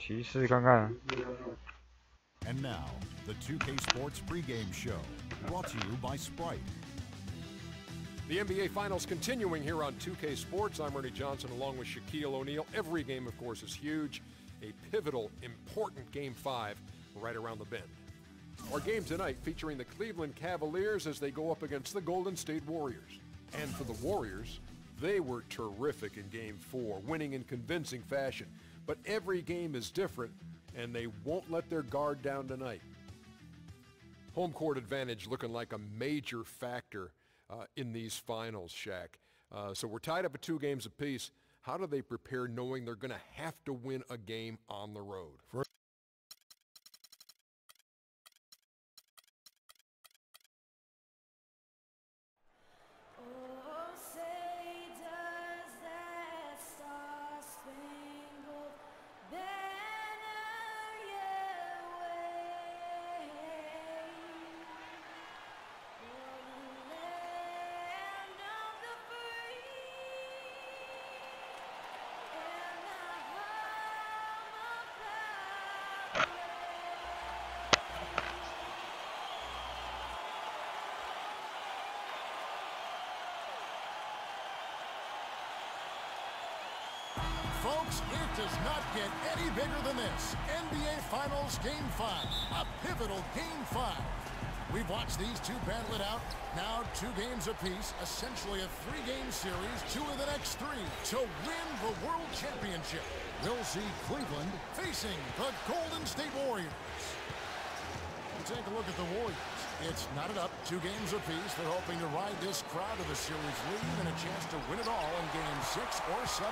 骑士看看。And now, the 2K Sports pregame show, brought to you by Sprite. The NBA Finals continuing here on 2K Sports. I'm Ernie Johnson along with Shaquille O'Neal. Every game, of course, is huge. A pivotal, important Game 5 right around the bend. Our game tonight featuring the Cleveland Cavaliers as they go up against the Golden State Warriors. And for the Warriors, they were terrific in Game 4, winning in convincing fashion. But every game is different, and they won't let their guard down tonight. Home court advantage looking like a major factor in these finals, Shaq. So we're tied up at 2 games apiece. How do they prepare knowing they're going to have to win a game on the road? Folks, it does not get any bigger than this. NBA Finals Game 5, a pivotal Game 5. We've watched these two battle it out. Now 2 games apiece, essentially a 3-game series, 2 of the next 3 to win the World Championship. We'll see Cleveland facing the Golden State Warriors. Take a look at the Warriors. It's knotted up, 2 games apiece. They're hoping to ride this crowd to the series lead and a chance to win it all in Game 6 or 7.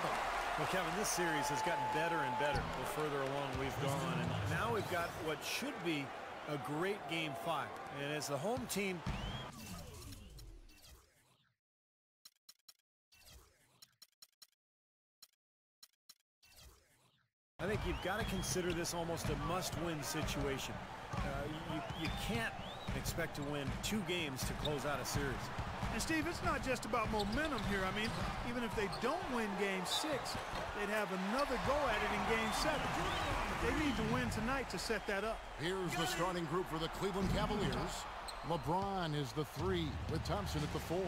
Well, Kevin, this series has gotten better and better the further along we've gone. And now we've got what should be a great Game 5. And as the home team, I think you've got to consider this almost a must-win situation. You can't expect to win 2 games to close out a series. And Steve, it's not just about momentum here. I mean, even if they don't win Game 6, they'd have another go at it in Game 7. They need to win tonight to set that up. Here's the starting group for the Cleveland Cavaliers. LeBron is the 3 with Thompson at the 4.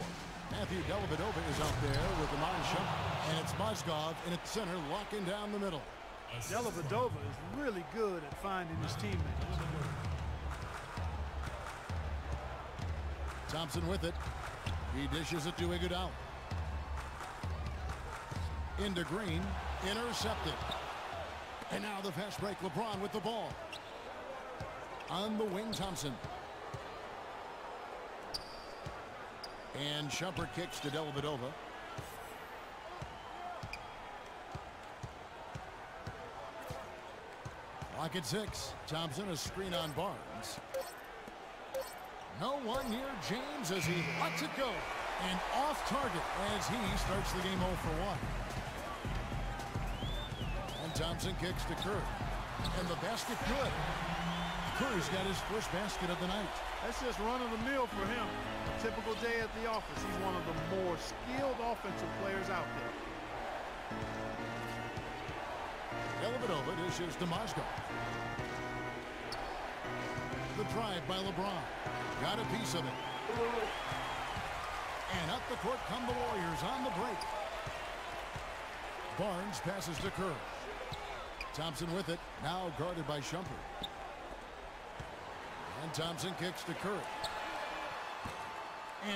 Matthew Dellavedova is out there with Iman Shumpert. And it's Mozgov in at center, locking down the middle. Dellavedova is really good at finding his teammates. Thompson with it. He dishes it to Iguodala. Into Green. Intercepted. And now the fast break. LeBron with the ball. On the wing, Thompson. And Shumpert kicks to Dellavedova. Lock at 6. Thompson, a screen on Barnes. No one near James as he lets it go. And off target as he starts the game 0 for 1. And Thompson kicks to Curry. And the basket good. Curry's got his first basket of the night. That's just run-of-the-mill for him. A typical day at the office. He's one of the more skilled offensive players out there. Dellavedova dishes to Mozgov. The drive by LeBron. Got a piece of it. And up the court come the Warriors on the break. Barnes passes to Curry. Thompson with it. Now guarded by Shumpert. And Thompson kicks to Curry.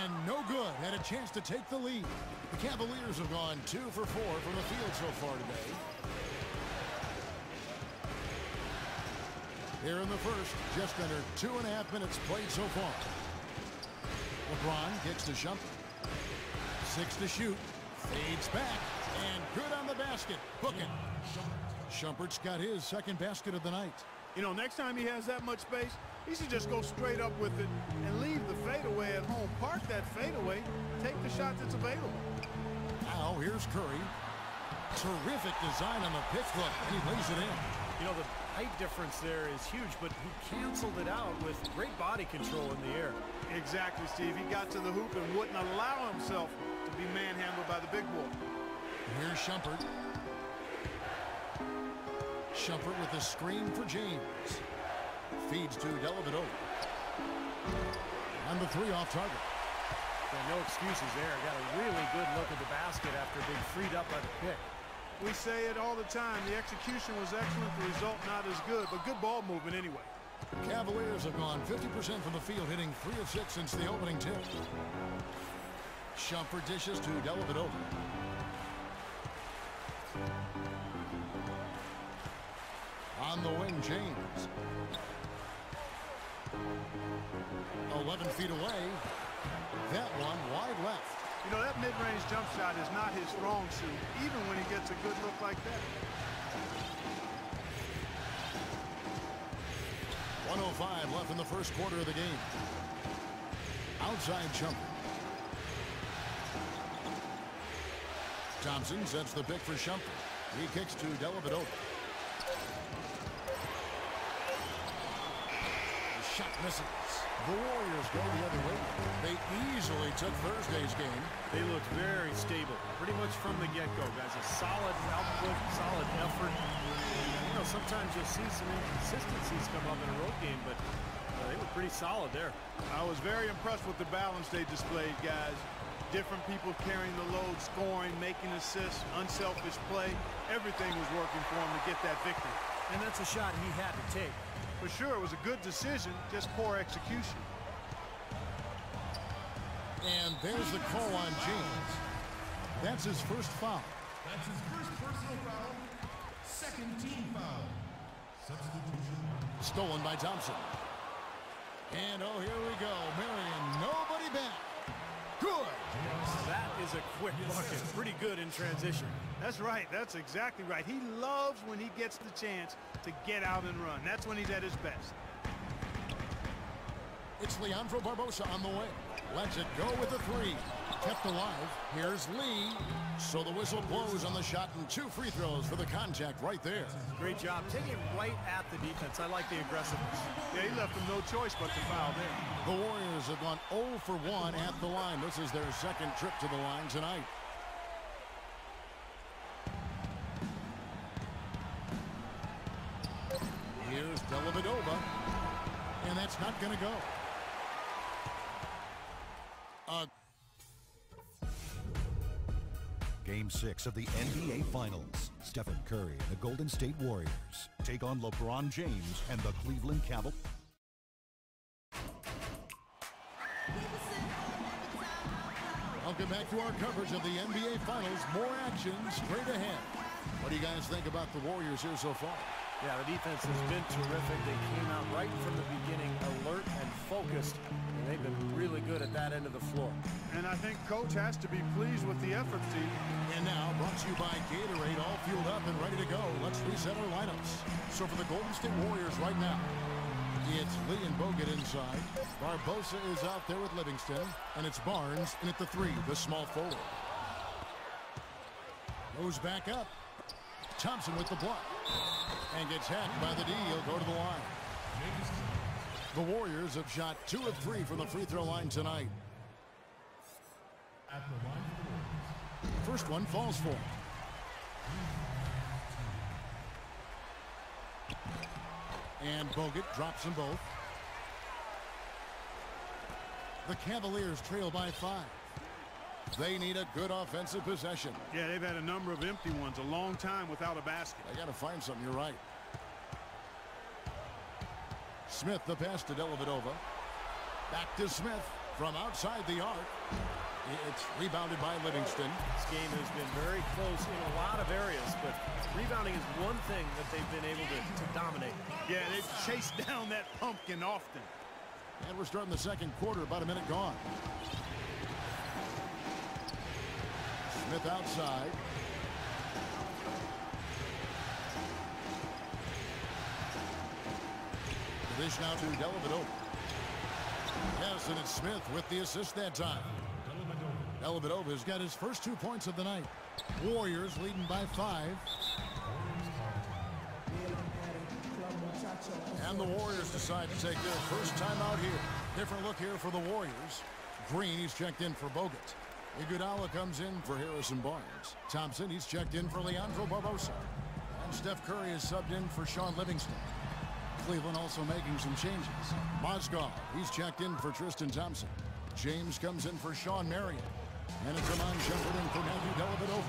And no good. Had a chance to take the lead. The Cavaliers have gone 2 for 4 from the field so far today. Here in the first, just under 2.5 minutes played so far. LeBron kicks to Shumpert. 6 to shoot. Fades back. And good on the basket. Book it. Shumpert's got his second basket of the night. You know, next time he has that much space, he should just go straight up with it and leave the fadeaway at home. Park that fadeaway. Take the shot that's available. Now here's Curry. Terrific design on the pick hook. He lays it in. You know, the height difference there is huge, but he canceled it out with great body control in the air. Exactly, Steve. He got to the hoop and wouldn't allow himself to be manhandled by the big boy. Here's Shumpert. Shumpert with the screen for James. Feeds to Dellavedova. And the three off target. No excuses there. Got a really good look at the basket after being freed up by the pick. We say it all the time. The execution was excellent. The result not as good, but good ball movement anyway. Cavaliers have gone 50% from the field, hitting 3 of 6 since the opening tip. Shumpert dishes to Dellavedova. On the wing, James. 11 feet away. That one wide left. You know, that mid-range jump shot is not his strong suit, even when he gets a good look like that. 1:05 left in the first quarter of the game. Outside Shumpert. Thompson sets the pick for Shumpert. He kicks to Dellavedova. The shot misses. The Warriors go the other way. They easily took Thursday's game. They looked very stable, pretty much from the get-go, guys. A solid output, solid effort. You know, sometimes you'll see some inconsistencies come up in a road game, but they were pretty solid there. I was very impressed with the balance they displayed, guys. Different people carrying the load, scoring, making assists, unselfish play. Everything was working for him to get that victory. And that's a shot he had to take. For sure, it was a good decision, just poor execution. And there's the call on James. That's his first foul. That's his first personal foul. Second team foul. Substitution. Stolen by Thompson. And oh, here we go. Marion, nobody back. Good. That is a quick bucket. Pretty good in transition. That's right. That's exactly right. He loves when he gets the chance to get out and run. That's when he's at his best. It's Leandro Barbosa on the way. Lets it go with a three. Kept alive. Here's Lee. So the whistle blows on the shot and 2 free throws for the contact right there. Great job. Taking it right at the defense. I like the aggressiveness. Yeah, he left him no choice but to foul there. The Warriors have gone 0 for 1 at the line. This is their second trip to the line tonight. Here's Dellavedova. And that's not going to go. Game 6 of the NBA Finals. Stephen Curry and the Golden State Warriors take on LeBron James and the Cleveland Cavaliers. Welcome back to our coverage of the NBA Finals. More action straight ahead. What do you guys think about the Warriors here so far? Yeah, the defense has been terrific. They came out right from the beginning, alert and focused, and they've been really good at that end of the floor. And I think Coach has to be pleased with the effort, Steve. And now, brought to you by Gatorade, all fueled up and ready to go. Let's reset our lineups. So for the Golden State Warriors right now, it's Lee and Bogut inside. Barbosa is out there with Livingston, and it's Barnes in at the 3, the small forward. Goes back up. Thompson with the block. And gets hacked by the D. He'll go to the line. The Warriors have shot 2 of 3 from the free throw line tonight. At the line for the Warriors. First one falls for him. And Bogut drops them both. The Cavaliers trail by 5. They need a good offensive possession. Yeah, they've had a number of empty ones, a long time without a basket. They got to find something, you're right. Smith, the pass to Dellavedova. Back to Smith from outside the arc. It's rebounded by Livingston. This game has been very close in a lot of areas, but rebounding is one thing that they've been able to dominate. Yeah, they've chased down that pumpkin often. And we're starting the second quarter, about a minute gone. Smith outside. The dish now to Dellavedova. Yes, and it's Smith with the assist that time. Dellavedova has got his first 2 points of the night. Warriors leading by 5. And the Warriors decide to take their first time out here. Different look here for the Warriors. Green, he's checked in for Bogut. Iguodala comes in for Harrison Barnes. Thompson, he's checked in for Leandro Barbosa. And Steph Curry is subbed in for Sean Livingston. Cleveland also making some changes. Mozgov, he's checked in for Tristan Thompson. James comes in for Sean Marion. And it's Iman Shumpert in for Matthew Dellavedova.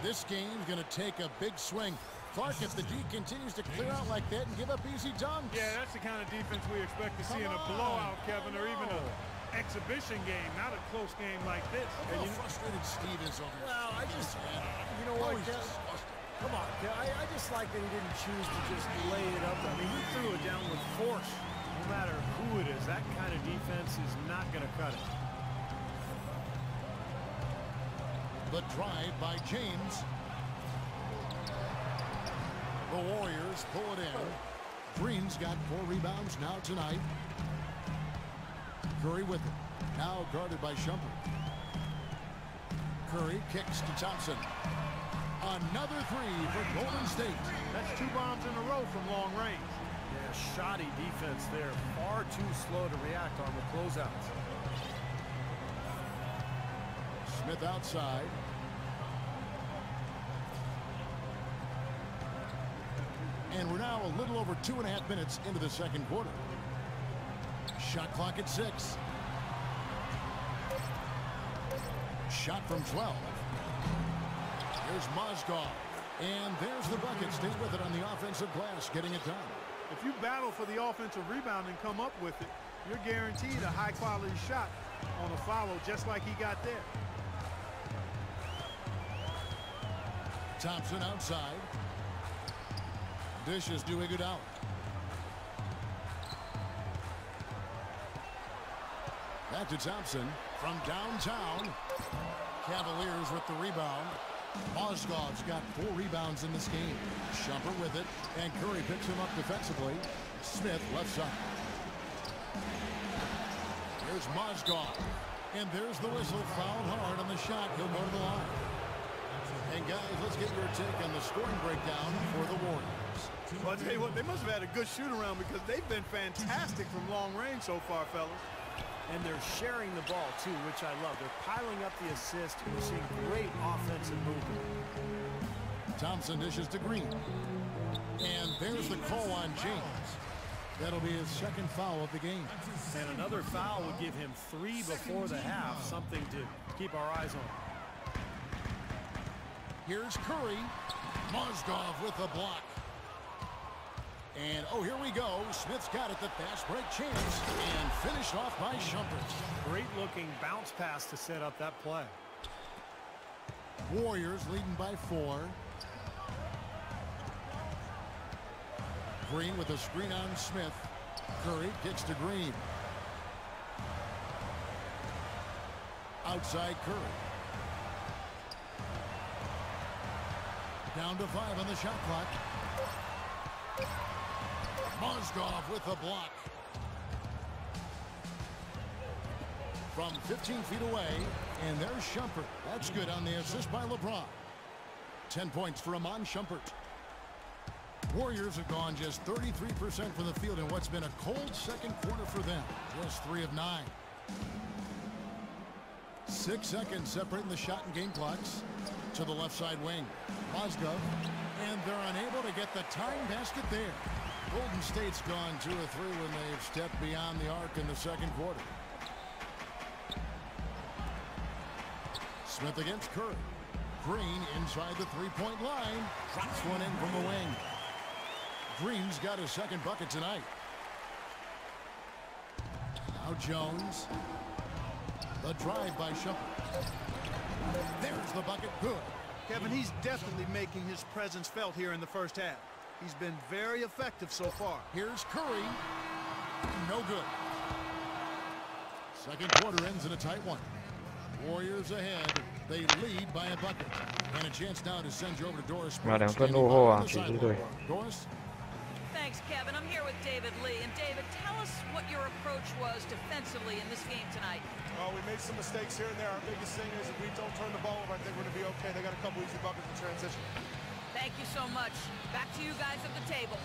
This game's going to take a big swing. Clark, if the D continues to clear out like that and give up easy dunks. Yeah, that's the kind of defense we expect to see in a blowout, Kevin, or even an exhibition game, not a close game like this. Look how frustrated Steve is over here. Well, you know what, come on, I just like that he didn't choose to just lay it up. I mean, he threw it down with force. No matter who it is, that kind of defense is not going to cut it. The drive by James. The Warriors pull it in. Green's got 4 rebounds now tonight. Curry with it. Now guarded by Shumpert. Curry kicks to Thompson. Another 3 for Golden State. That's 2 bombs in a row from long range. Yeah, shoddy defense there. Far too slow to react on the closeouts. Smith outside. And we're now a little over 2.5 minutes into the second quarter. Shot clock at 6. Shot from 12. Here's Mozgov. And there's the bucket. Stays with it on the offensive glass, getting it done. If you battle for the offensive rebound and come up with it, you're guaranteed a high-quality shot on a follow, just like he got there. Thompson outside. Dishes to Iguodala. Back to Thompson from downtown. Cavaliers with the rebound. Mozgov's got 4 rebounds in this game. Shumpert with it, and Curry picks him up defensively. Smith left side. Here's Mozgov, and there's the whistle. Fouled hard on the shot. He'll go to the line. And guys, let's get your take on the scoring breakdown for the Warriors. Well, I'll tell you what, they must have had a good shoot around because they've been fantastic from long range so far, fellas. And they're sharing the ball, too, which I love. They're piling up the assist. We're seeing great offensive movement. Thompson dishes to Green. And there's the call on James. That'll be his second foul of the game. And another foul would give him 3 before the half, something to keep our eyes on. Here's Curry. Mozgov with the block. And, oh, here we go. Smith's got it. The fast break chance. And finished off by Shumpert. Great-looking bounce pass to set up that play. Warriors leading by 4. Green with a screen on Smith. Curry kicks to Green. Outside Curry. Down to 5 on the shot clock. Mozgov with the block. From 15 feet away, and there's Shumpert. That's good on the assist by LeBron. 10 points for Iman Shumpert. Warriors have gone just 33% from the field in what's been a cold second quarter for them. Just 3 of 9. 6 seconds separating the shot and game clocks. To the left side wing. Mozgov. And they're unable to get the time basket there. Golden State's gone 2 of 3 when they've stepped beyond the arc in the second quarter. Smith against Curry. Green inside the 3-point line. Drops one in from the wing. Green's got his second bucket tonight. Now Jones. The drive by Shumpert. There's the bucket. Good. Kevin, he's definitely making his presence felt here in the first half. He's been very effective so far. Here's Curry. No good. Second quarter ends in a tight one. Warriors ahead. They lead by a bucket. And a chance now to send you over to Doris. 2分落后啊，骑士队。 Doris. Thanks, Kevin. I'm here with David Lee. And David, tell us what your approach was defensively in this game tonight. Well, we made some mistakes here and there. Our biggest thing is if we don't turn the ball over, I think we're going to be okay. They got a couple easy buckets in transition. Thank you so much. Back to you guys at the table.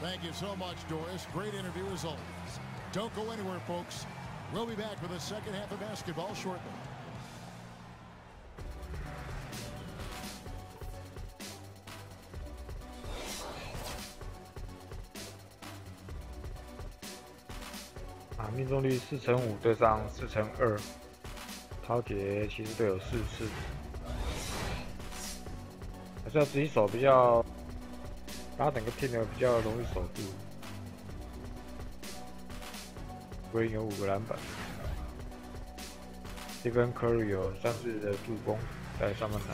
Thank you so much, Doris. Great interview as always. Don't go anywhere, folks. We'll be back with the second half of basketball shortly. 命中率4×5对上4×2，超节骑士队有4次，还是要自己守比较，打整个 team 的比较容易守住。Green 有5个篮板 ，Stephen Curry 有3次的助攻，在上半场。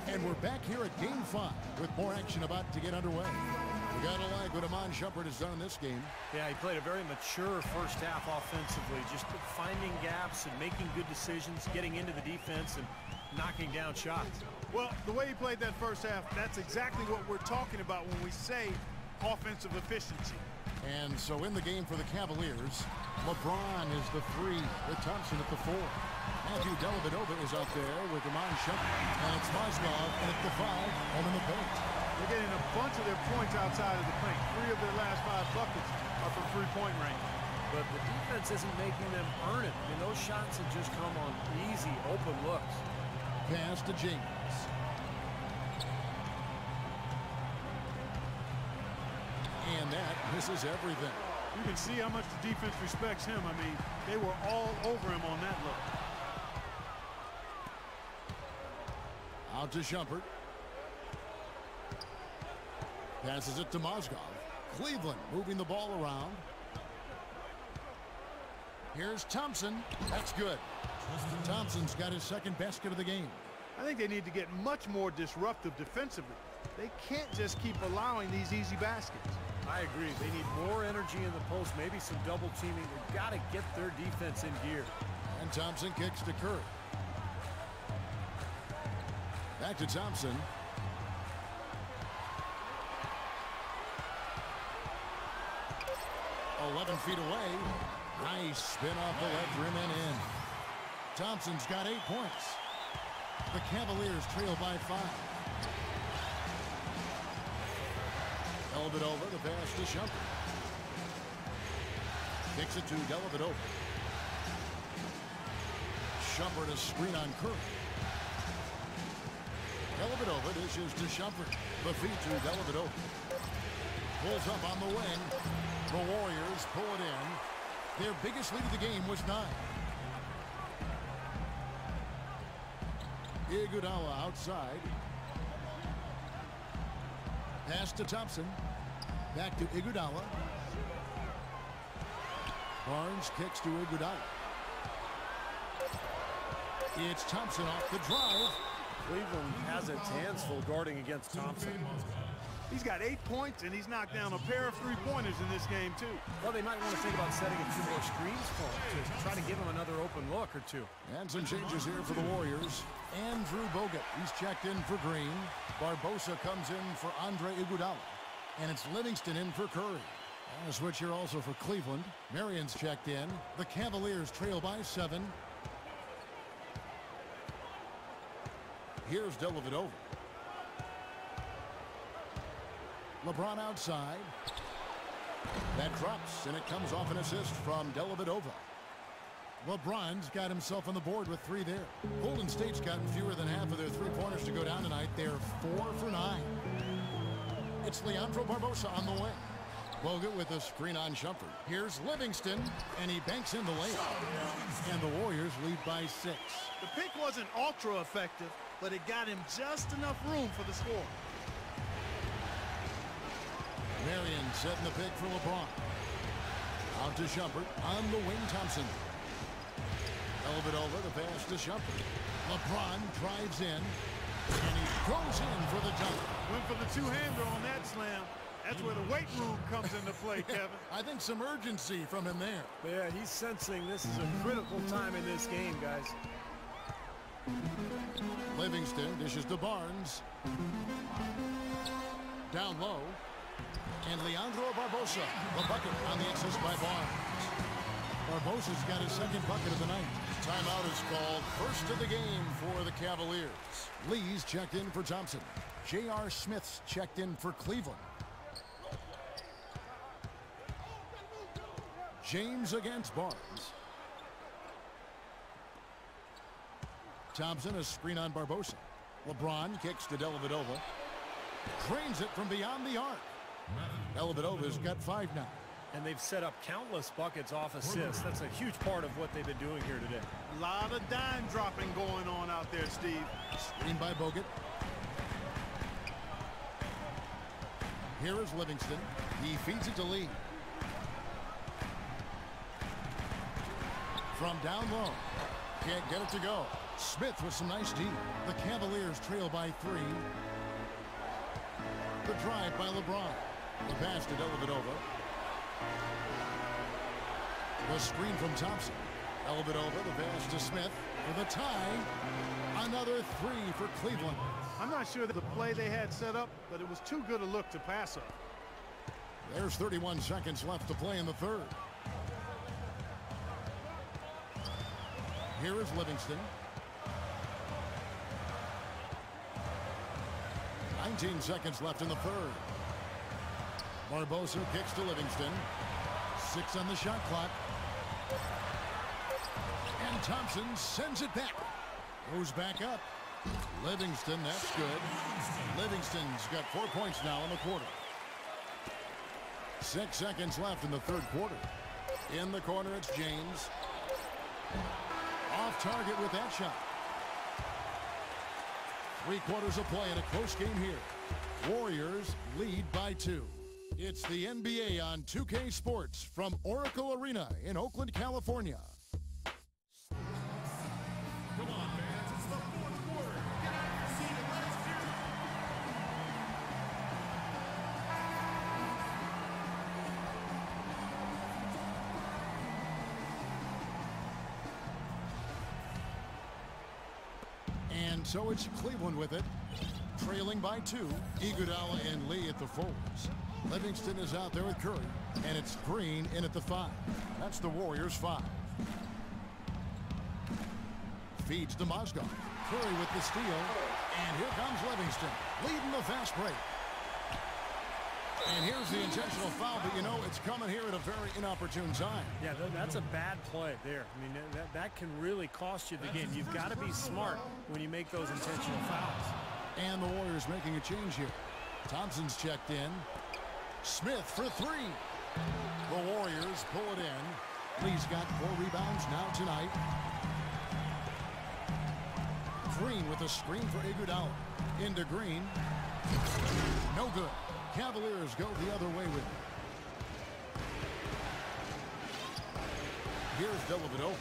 And we're back here at Game 5 with more action about to get underway. We gotta like what Amon Shumpert has done in this game. Yeah, he played a very mature first half offensively, just finding gaps and making good decisions, getting into the defense and knocking down shots. Well, the way he played that first half, that's exactly what we're talking about when we say offensive efficiency. And so in the game for the Cavaliers, LeBron is the 3 with Thompson at the 4. Matthew Dellavedova is out there with Amon Shumpert, and it's Mozgov at the 5, home in the paint. They're getting a bunch of their points outside of the paint. 3 of their last 5 buckets are from three-point range. But the defense isn't making them earn it. I mean, those shots have just come on easy, open looks. Pass to James. And that misses everything. You can see how much the defense respects him. I mean, they were all over him on that look. Out to Shumpert. Passes it to Mozgov. Cleveland moving the ball around. Here's Thompson. That's good. Thompson's got his second basket of the game. I think they need to get much more disruptive defensively. They can't just keep allowing these easy baskets. I agree. They need more energy in the post, maybe some double teaming. They've got to get their defense in gear. And Thompson kicks to Curry. Back to Thompson. "11 feet away. Nice spin off the left rim and in. Thompson's got 8 points. The Cavaliers trail by 5. Dellavedova, the pass to Shumpert. Kicks it to Dellavedova. Shumpert a screen on Curry. Dellavedova dishes to Shumpert. The feed to Dellavedova. Pulls up on the wing. The Warriors pull it in. Their biggest lead of the game was 9. Iguodala outside. Pass to Thompson. Back to Iguodala. Barnes kicks to Iguodala. It's Thompson off the drive. Cleveland has its hands full guarding against Thompson. He's got 8 points, and he's knocked down a pair of three-pointers in this game, too. Well, they might want to think about setting a few more screens for him to try to give him another open look or 2. And some changes here for the Warriors. Andrew Bogut, he's checked in for Green. Barbosa comes in for Andre Iguodala. And it's Livingston in for Curry. And a switch here also for Cleveland. Marion's checked in. The Cavaliers trail by 7. Here's Dellavedova. LeBron outside. That drops, and it comes off an assist from Dellavedova. LeBron's got himself on the board with 3 there. Golden State's gotten fewer than half of their three-pointers to go down tonight. They're 4 for 9. It's Leandro Barbosa on the wing. Bogut with a screen on Shumpert. Here's Livingston, and he banks in the layup. And the Warriors lead by 6. The pick wasn't ultra effective, but it got him just enough room for the score. Marion setting the pick for LeBron. Out to Shumpert. On the wing, Thompson. Dellavedova, the pass to Shumpert. LeBron drives in, and he goes in for the dunk. Went for the two-hander on that slam. That's where the weight room comes into play, Kevin. I think some urgency from him there. Yeah, he's sensing this is a critical time in this game, guys. Livingston dishes to Barnes. Down low. And Leandro Barbosa, the bucket on the assist by Barnes. Barbosa's got his second bucket of the night. Timeout is called. First of the game for the Cavaliers. Lee's checked in for Thompson. J.R. Smith's checked in for Cleveland. James against Barnes. Thompson, a screen on Barbosa. LeBron kicks to Dellavedova. Cranes it from beyond the arc. Dellavedova's got 5 now. And they've set up countless buckets off assists. That's a huge part of what they've been doing here today. A lot of dime dropping going on out there, Steve. Screen by Bogut. Here is Livingston. He feeds it to Lee. From down low. Can't get it to go. Smith with some nice D. The Cavaliers trail by 3. The drive by LeBron. The pass to Dellavedova. The screen from Thompson. Dellavedova, the pass to Smith for the tie. Another 3 for Cleveland. I'm not sure the play they had set up, but it was too good a look to pass up. There's 31 seconds left to play in the third. Here is Livingston. 19 seconds left in the third. Barbosa kicks to Livingston. 6 on the shot clock. And Thompson sends it back. Goes back up. Livingston, that's good. Livingston's got 4 points now in the quarter. 6 seconds left in the third quarter. In the corner, it's James. Off target with that shot. 3 quarters of play in a close game here. Warriors lead by 2. It's the NBA on 2K Sports from Oracle Arena in Oakland, California. Come on, fans. It's the fourth quarter. Get out of your seat and let's do it. And so it's Cleveland with it. Trailing by 2. Iguodala and Lee at the forwards. Livingston is out there with Curry. And it's Green in at the 5. That's the Warriors 5. Feeds to Mozgov. Curry with the steal. And here comes Livingston. Leading the fast break. And here's the intentional foul, but you know it's coming here at a very inopportune time. Yeah, that's a bad play there. I mean, that can really cost you the game. You've got to be smart when you make those intentional fouls. And the Warriors making a change here. Thompson's checked in. Smith for 3. The Warriors pull it in. Lee's got 4 rebounds now tonight. Green with a screen for Iguodala. Into Green. No good. Cavaliers go the other way with it. Here's Dellavedova.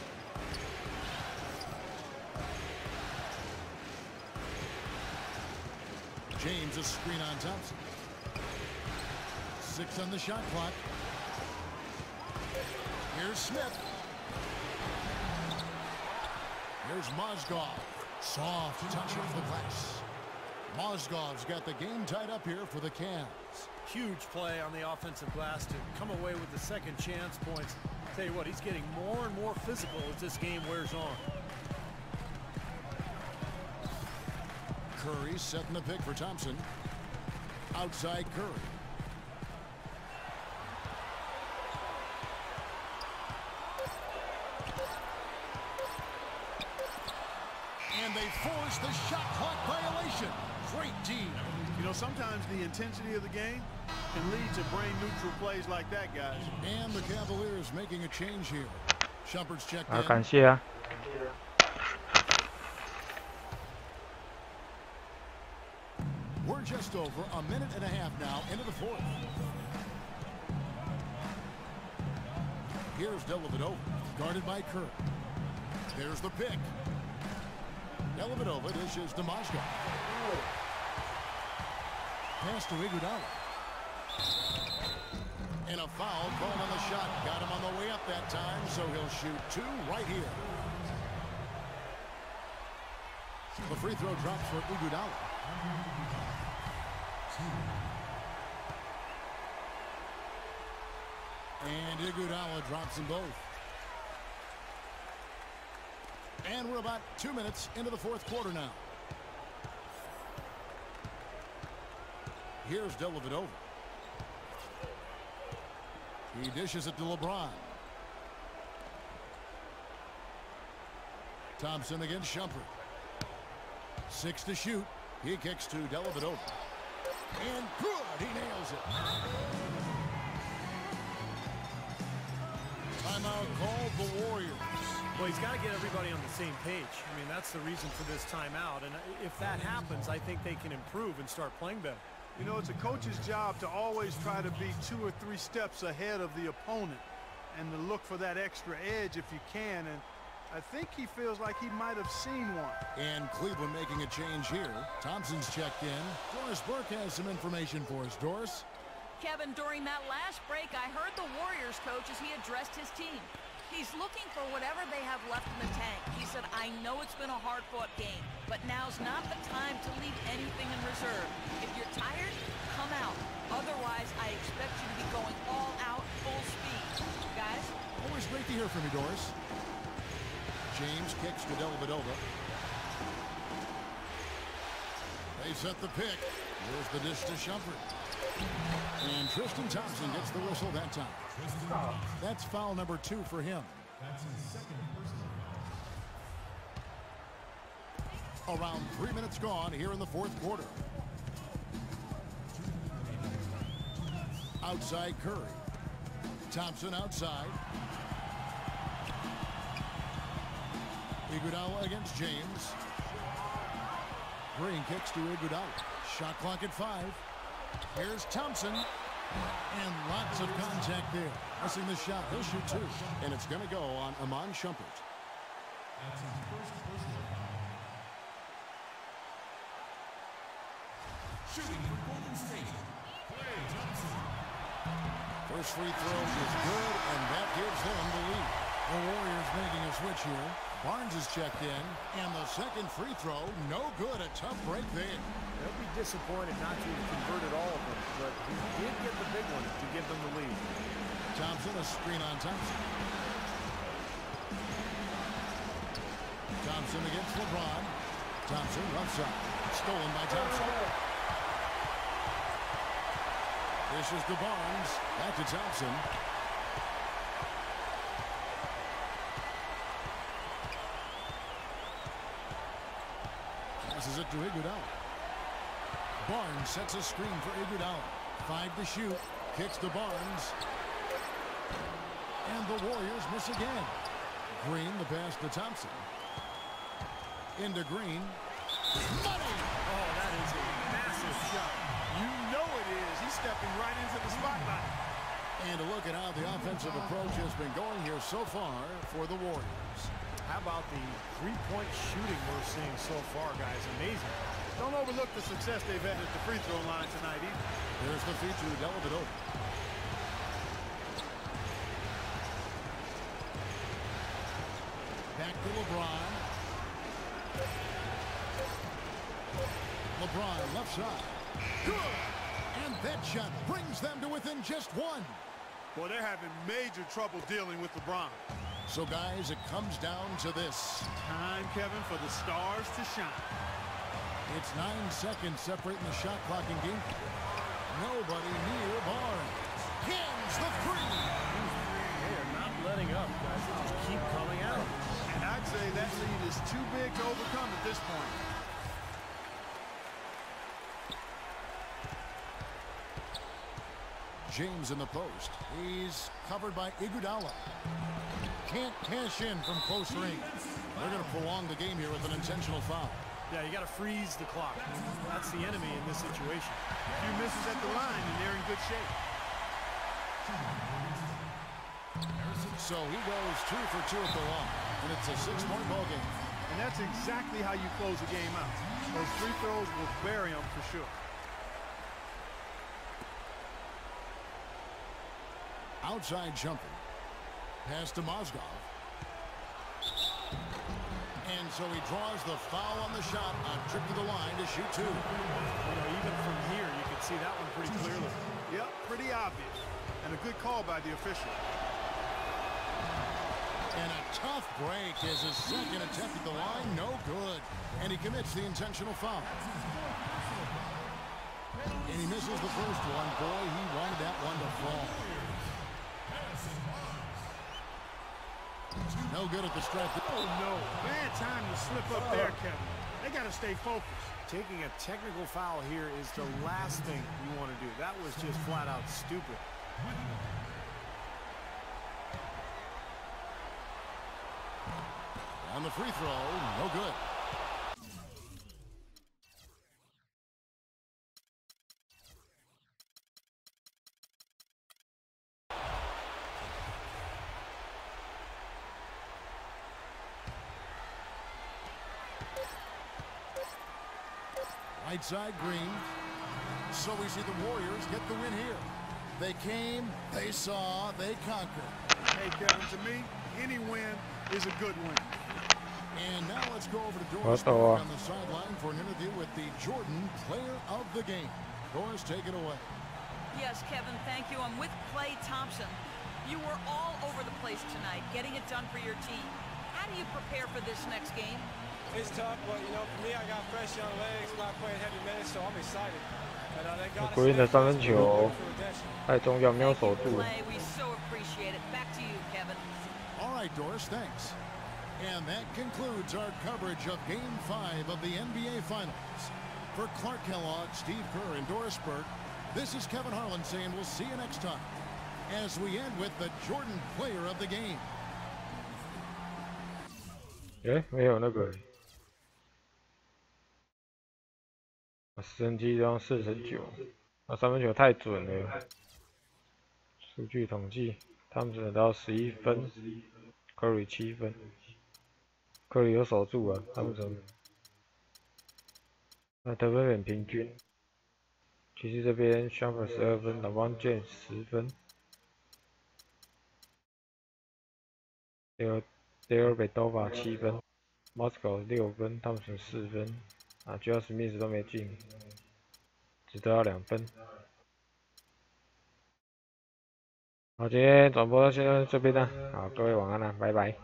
James a screen on Thompson. 6 on the shot clock. Here's Smith. Here's Mozgov. Soft touch off the glass. Mozgov's got the game tied up here for the Cavs. Huge play on the offensive glass to come away with the second chance points. Tell you what, he's getting more and more physical as this game wears on. Curry setting the pick for Thompson. Outside Curry. And they force the shot clock violation. Great D. You know, sometimes the intensity of the game can lead to brain-neutral plays like that, guys. And the Cavaliers making a change here. Shumpert's checked in. 感谢啊。 We're just over a minute and a half now into the fourth. Here's Dellavedova, guarded by Curry. There's the pick. Dellavedova dishes to Mozgov. Pass to Iguodala. And a foul called on the shot. Got him on the way up that time, so he'll shoot 2 right here. The free throw drops for Iguodala. And Iguodala drops them both. And we're about 2 minutes into the fourth quarter now. Here's Dellavedova. He dishes it to LeBron. Thompson against Shumpert. 6 to shoot. He kicks to Dellavedova. And good, he nails it. Timeout called the Warriors. Well, he's got to get everybody on the same page. I mean, that's the reason for this timeout. And if that happens, I think they can improve and start playing better. You know, it's a coach's job to always try to be 2 or 3 steps ahead of the opponent and to look for that extra edge if you can. And I think he feels like he might have seen one. And Cleveland making a change here. Thompson's checked in. Doris Burke has some information for us. Doris? Kevin, during that last break, I heard the Warriors coach as he addressed his team. He's looking for whatever they have left in the tank. He said, I know it's been a hard-fought game, but now's not the time to leave anything in reserve. If you're tired, come out. Otherwise, I expect you to be going all out, full speed. Guys? Always great to hear from you, Doris. James kicks to Dellavedova. They set the pick. Here's the dish to Shumpert. And Tristan Thompson gets the whistle that time. That's foul number 2 for him. That's his second personal foul. Around 3 minutes gone here in the 4th quarter. Outside Curry. Thompson outside. Iguodala against James. Green kicks to Iguodala. Shot clock at 5. Here's Thompson. And lots of contact there. Missing the shot. He'll shoot 2. And it's going to go on Iman Shumpert. That's his first personal foul. Shooting for Golden State, Klay Thompson. First free throw is good, and that gives them the lead. The Warriors making a switch here. Barnes is checked in, and the second free throw, no good. A tough break there. They'll be disappointed not to have converted all of them, but he did get the big one to give them the lead. Thompson, a screen on Thompson. Thompson against LeBron. Thompson, left side. Stolen by Thompson. This is to Barnes. Back to Thompson. Passes it to Iguodala. Barnes sets a screen for Iguodala. 5 to shoot. Kicks to Barnes. And the Warriors miss again. Green, the pass to Thompson. Into Green. Money! Oh, that is a massive shot. You know it is. He's stepping right into the spotlight. And a look at how the offensive approach has been going here so far for the Warriors. How about the three-point shooting we're seeing so far, guys? Amazing. Don't overlook the success they've had at the free throw line tonight either. There's the feed to Dellavedova. Back to LeBron. LeBron left side. Good! And that shot brings them to within just 1. Boy, they're having major trouble dealing with LeBron. So, guys, it comes down to this. Time, Kevin, for the stars to shine. It's 9 seconds separating the shot clock and game. Nobody near Barnes. Hins the 3. They are not letting up, guys. They just keep coming out. And I'd say that lead is too big to overcome at this point. James in the post. He's covered by Iguodala. Can't cash in from close range. They're going to prolong the game here with an intentional foul. Yeah, you got to freeze the clock. That's the enemy in this situation. A few misses at the line, and they're in good shape. So he goes 2 for 2 at the line, and it's a 6-point ball game. And that's exactly how you close a game out. Those free throws will bury them for sure. Outside jumping. Pass to Mozgov. And so he draws the foul on the shot. A trip to the line to shoot 2. You know, even from here, you can see that one pretty clearly. Yep, pretty obvious. And a good call by the official. And a tough break is his second attempt at the line. No good. And he commits the intentional foul. And he misses the first one. Boy, he wanted that one to fall. No good at the stretch. Oh, no. Bad time to slip up there, Kevin. They got to stay focused. Taking a technical foul here is the last thing you want to do. That was just flat out stupid. On the free throw, no good. Right side Green. So we see the Warriors get the win here. They came, they saw, they conquered. Hey, Kevin, to me, any win is a good win. And now let's go over to Doris Burke on the sideline for an interview with the Jordan Player of the Game. Doris, take it away. Yes, Kevin, thank you. I'm with Klay Thompson. You were all over the place tonight, getting it done for your team. How do you prepare for this next game? It's tough, but, you know, for me, I got fresh young legs, not playing heavy minutes, so I'm excited.国人的三分球太重要，没有守住。We so appreciate it. Back to you, Kevin. All right, Doris, thanks. And that concludes our coverage of Game 5 of the NBA Finals. For Clark Kellogg, Steve Kerr, and Doris Burke, this is Kevin Harlan saying we'll see you next time as we end with the Jordan Player of the Game. 没有那个。升级到49，三分球太准了。数据统计，他们只得到11分 ，Curry 7分。Curry 有守住啊，他们怎么？那得分很平均。其实这边 Shumpert 12分 ，LeBron James 10分 ，Dale Bedova 7分 ，Moscow 6分，汤普森4分。Joel Smith 都没进，只得到2分。好，今天转播就先到这边了。好，各位晚安了，拜拜。